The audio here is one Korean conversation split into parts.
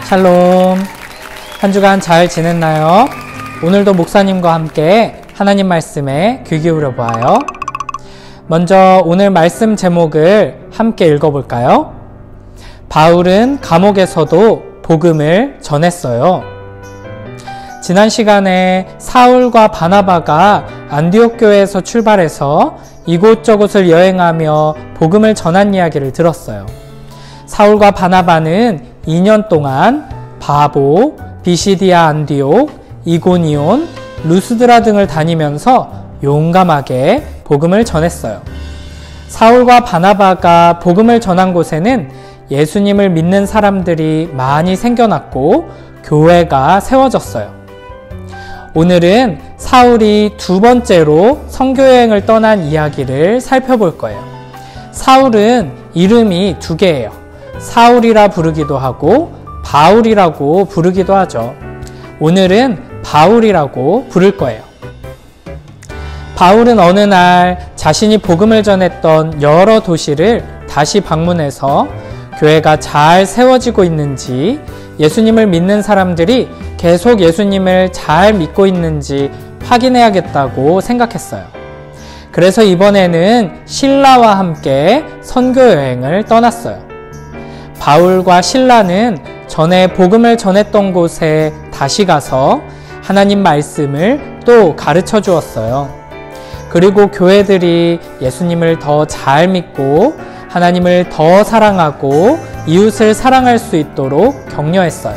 샬롬. 한 주간 잘 지냈나요? 오늘도 목사님과 함께 하나님 말씀에 귀 기울여 보아요. 먼저 오늘 말씀 제목을 함께 읽어볼까요? 바울은 감옥에서도 복음을 전했어요. 지난 시간에 사울과 바나바가 안디옥 교회에서 출발해서 이곳저곳을 여행하며 복음을 전한 이야기를 들었어요. 사울과 바나바는 2년 동안 바보, 비시디아 안디옥, 이고니온, 루스드라 등을 다니면서 용감하게 복음을 전했어요. 사울과 바나바가 복음을 전한 곳에는 예수님을 믿는 사람들이 많이 생겨났고 교회가 세워졌어요. 오늘은 사울이 두 번째로 선교여행을 떠난 이야기를 살펴볼 거예요. 사울은 이름이 두 개예요. 사울이라 부르기도 하고 바울이라고 부르기도 하죠. 오늘은 바울이라고 부를 거예요. 바울은 어느 날 자신이 복음을 전했던 여러 도시를 다시 방문해서 교회가 잘 세워지고 있는지, 예수님을 믿는 사람들이 계속 예수님을 잘 믿고 있는지 확인해야겠다고 생각했어요. 그래서 이번에는 실라와 함께 선교여행을 떠났어요. 바울과 실라는 전에 복음을 전했던 곳에 다시 가서 하나님 말씀을 또 가르쳐 주었어요. 그리고 교회들이 예수님을 더 잘 믿고 하나님을 더 사랑하고 이웃을 사랑할 수 있도록 격려했어요.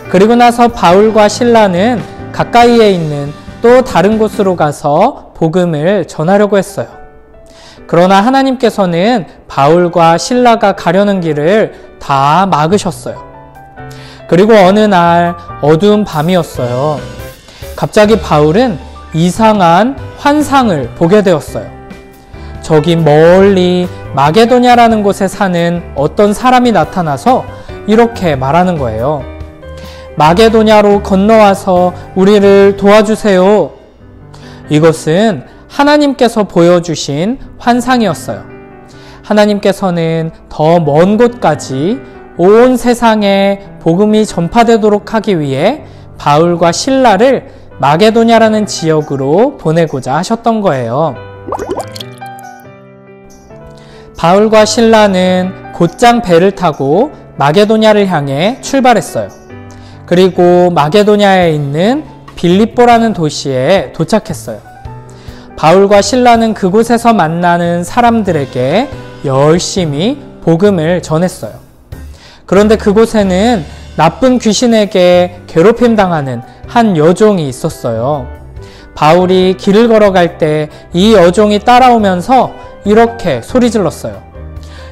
그리고 나서 바울과 실라는 가까이에 있는 또 다른 곳으로 가서 복음을 전하려고 했어요. 그러나 하나님께서는 바울과 실라가 가려는 길을 다 막으셨어요. 그리고 어느 날 어두운 밤이었어요. 갑자기 바울은 이상한 환상을 보게 되었어요. 저기 멀리 마게도냐라는 곳에 사는 어떤 사람이 나타나서 이렇게 말하는 거예요. 마게도냐로 건너와서 우리를 도와주세요. 이것은 하나님께서 보여주신 환상이었어요. 하나님께서는 더 먼 곳까지 온 세상에 복음이 전파되도록 하기 위해 바울과 실라를 마게도냐라는 지역으로 보내고자 하셨던 거예요. 바울과 실라는 곧장 배를 타고 마게도냐를 향해 출발했어요. 그리고 마게도냐에 있는 빌립보라는 도시에 도착했어요. 바울과 실라는 그곳에서 만나는 사람들에게 열심히 복음을 전했어요. 그런데 그곳에는 나쁜 귀신에게 괴롭힘 당하는 한 여종이 있었어요. 바울이 길을 걸어갈 때 이 여종이 따라오면서 이렇게 소리 질렀어요.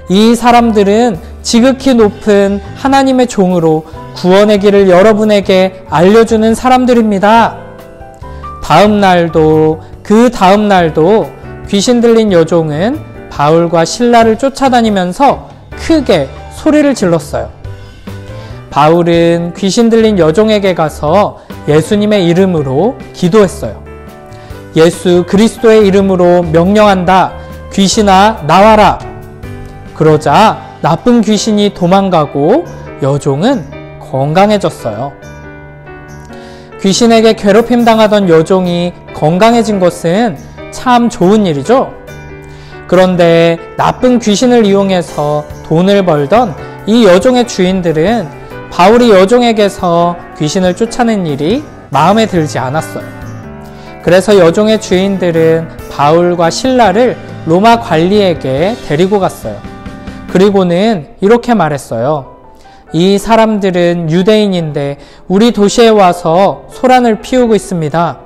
이 사람들은 지극히 높은 하나님의 종으로 구원의 길을 여러분에게 알려주는 사람들입니다. 다음 날도 그 다음 날도 귀신 들린 여종은 바울과 실라를 쫓아다니면서 크게 소리를 질렀어요. 바울은 귀신 들린 여종에게 가서 예수님의 이름으로 기도했어요. 예수 그리스도의 이름으로 명령한다. 귀신아 나와라. 그러자 나쁜 귀신이 도망가고 여종은 건강해졌어요. 귀신에게 괴롭힘 당하던 여종이 건강해진 것은 참 좋은 일이죠. 그런데 나쁜 귀신을 이용해서 돈을 벌던 이 여종의 주인들은 바울이 여종에게서 귀신을 쫓아낸 일이 마음에 들지 않았어요. 그래서 여종의 주인들은 바울과 실라를 로마 관리에게 데리고 갔어요. 그리고는 이렇게 말했어요. 이 사람들은 유대인인데 우리 도시에 와서 소란을 피우고 있습니다.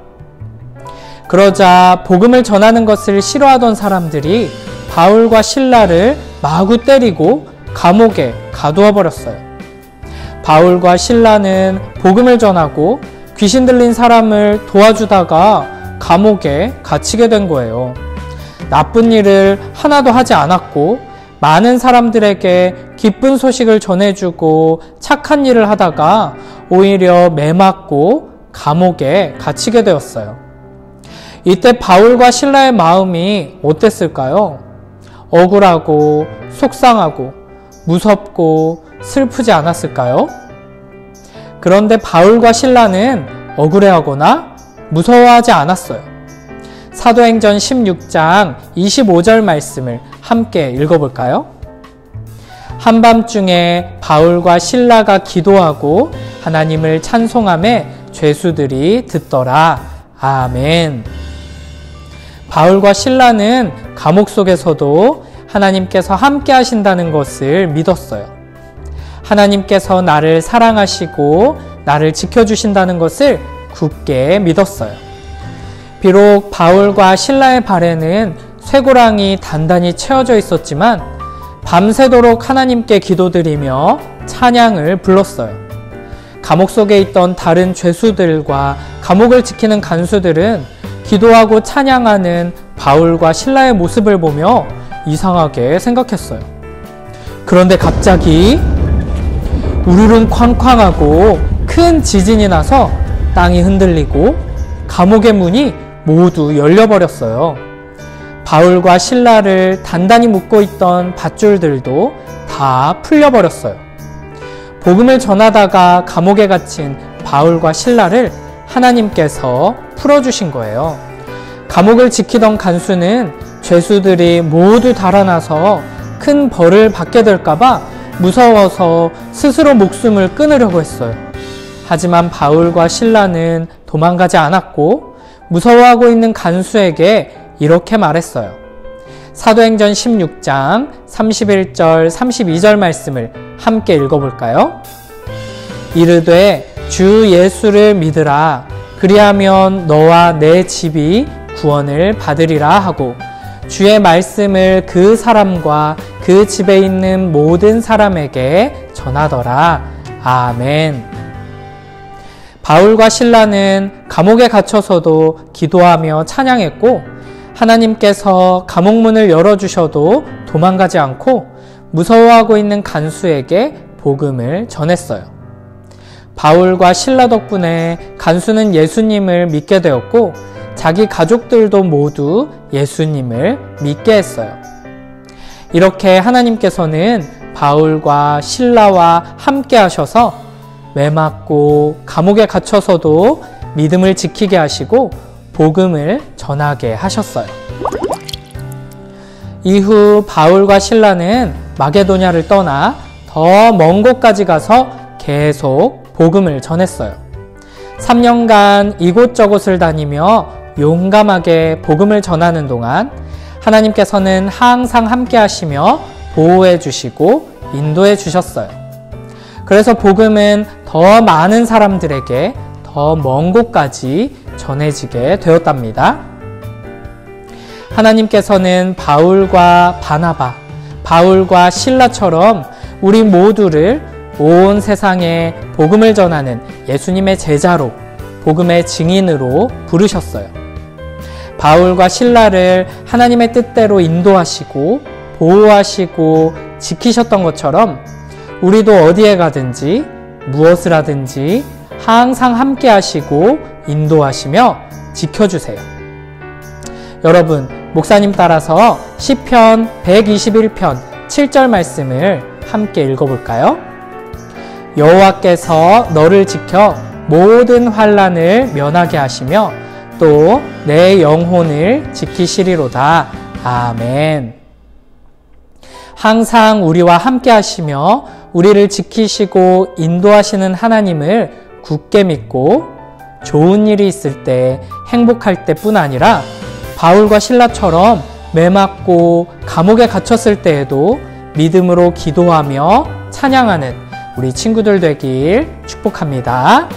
그러자 복음을 전하는 것을 싫어하던 사람들이 바울과 실라를 마구 때리고 감옥에 가두어 버렸어요. 바울과 실라는 복음을 전하고 귀신 들린 사람을 도와주다가 감옥에 갇히게 된 거예요. 나쁜 일을 하나도 하지 않았고 많은 사람들에게 기쁜 소식을 전해주고 착한 일을 하다가 오히려 매맞고 감옥에 갇히게 되었어요. 이때 바울과 실라의 마음이 어땠을까요? 억울하고 속상하고 무섭고 슬프지 않았을까요? 그런데 바울과 신라는 억울해하거나 무서워하지 않았어요. 사도행전 16장 25절 말씀을 함께 읽어볼까요? 한밤중에 바울과 신라가 기도하고 하나님을 찬송하며 죄수들이 듣더라. 아멘. 바울과 신라는 감옥 속에서도 하나님께서 함께 하신다는 것을 믿었어요. 하나님께서 나를 사랑하시고 나를 지켜주신다는 것을 굳게 믿었어요. 비록 바울과 신라의 발에는 쇠고랑이 단단히 채워져 있었지만 밤새도록 하나님께 기도드리며 찬양을 불렀어요. 감옥 속에 있던 다른 죄수들과 감옥을 지키는 간수들은 기도하고 찬양하는 바울과 신라의 모습을 보며 이상하게 생각했어요. 그런데 갑자기 우르릉 쾅쾅하고 큰 지진이 나서 땅이 흔들리고 감옥의 문이 모두 열려버렸어요. 바울과 신라를 단단히 묶고 있던 밧줄들도 다 풀려버렸어요. 복음을 전하다가 감옥에 갇힌 바울과 신라를 하나님께서 풀어주신 거예요. 감옥을 지키던 간수는 죄수들이 모두 달아나서 큰 벌을 받게 될까봐 무서워서 스스로 목숨을 끊으려고 했어요. 하지만 바울과 신라는 도망가지 않았고 무서워하고 있는 간수에게 이렇게 말했어요. 사도행전 16장 31절 32절 말씀을 함께 읽어볼까요? 이르되 주 예수를 믿으라. 그리하면 너와 내 집이 구원을 받으리라 하고 주의 말씀을 그 사람과 그 집에 있는 모든 사람에게 전하더라. 아멘. 바울과 신라는 감옥에 갇혀서도 기도하며 찬양했고 하나님께서 감옥문을 열어주셔도 도망가지 않고 무서워하고 있는 간수에게 복음을 전했어요. 바울과 신라 덕분에 간수는 예수님을 믿게 되었고 자기 가족들도 모두 예수님을 믿게 했어요. 이렇게 하나님께서는 바울과 신라와 함께 하셔서 매맞고 감옥에 갇혀서도 믿음을 지키게 하시고 복음을 전하게 하셨어요. 이후 바울과 신라는 마게도냐를 떠나 더 먼 곳까지 가서 계속 복음을 전했어요. 3년간 이곳저곳을 다니며 용감하게 복음을 전하는 동안 하나님께서는 항상 함께 하시며 보호해 주시고 인도해 주셨어요. 그래서 복음은 더 많은 사람들에게 더 먼 곳까지 전해지게 되었답니다. 하나님께서는 바울과 바나바, 바울과 신라처럼 우리 모두를 온 세상에 복음을 전하는 예수님의 제자로, 복음의 증인으로 부르셨어요. 바울과 신라를 하나님의 뜻대로 인도하시고 보호하시고 지키셨던 것처럼 우리도 어디에 가든지 무엇을 하든지 항상 함께 하시고 인도하시며 지켜주세요. 여러분, 목사님 따라서 시편 121편 7절 말씀을 함께 읽어볼까요? 여호와께서 너를 지켜 모든 환난을 면하게 하시며 또 내 영혼을 지키시리로다. 아멘. 항상 우리와 함께 하시며 우리를 지키시고 인도하시는 하나님을 굳게 믿고 좋은 일이 있을 때, 행복할 때뿐 아니라 바울과 신라처럼 매맞고 감옥에 갇혔을 때에도 믿음으로 기도하며 찬양하는 우리 친구들 되길 축복합니다.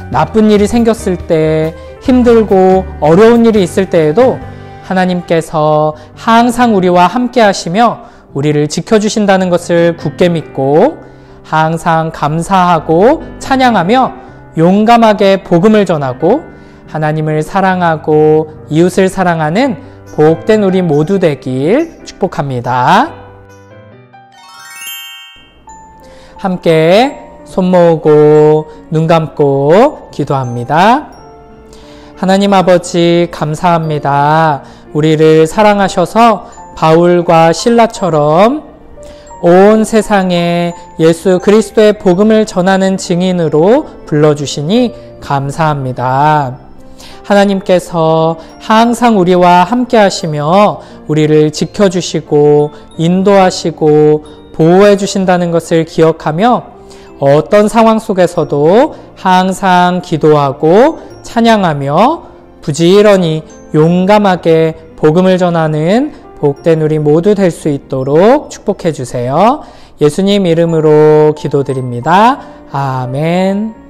나쁜 일이 생겼을 때, 힘들고 어려운 일이 있을 때에도 하나님께서 항상 우리와 함께 하시며 우리를 지켜주신다는 것을 굳게 믿고 항상 감사하고 찬양하며 용감하게 복음을 전하고 하나님을 사랑하고 이웃을 사랑하는 복된 우리 모두 되길 축복합니다. 함께 손 모으고 눈 감고 기도합니다. 하나님 아버지 감사합니다. 우리를 사랑하셔서 바울과 신라처럼 온 세상에 예수 그리스도의 복음을 전하는 증인으로 불러주시니 감사합니다. 하나님께서 항상 우리와 함께 하시며 우리를 지켜주시고 인도하시고 보호해 주신다는 것을 기억하며 어떤 상황 속에서도 항상 기도하고 찬양하며 부지런히 용감하게 복음을 전하는 복된 우리 모두 될 수 있도록 축복해 주세요. 예수님 이름으로 기도드립니다. 아멘.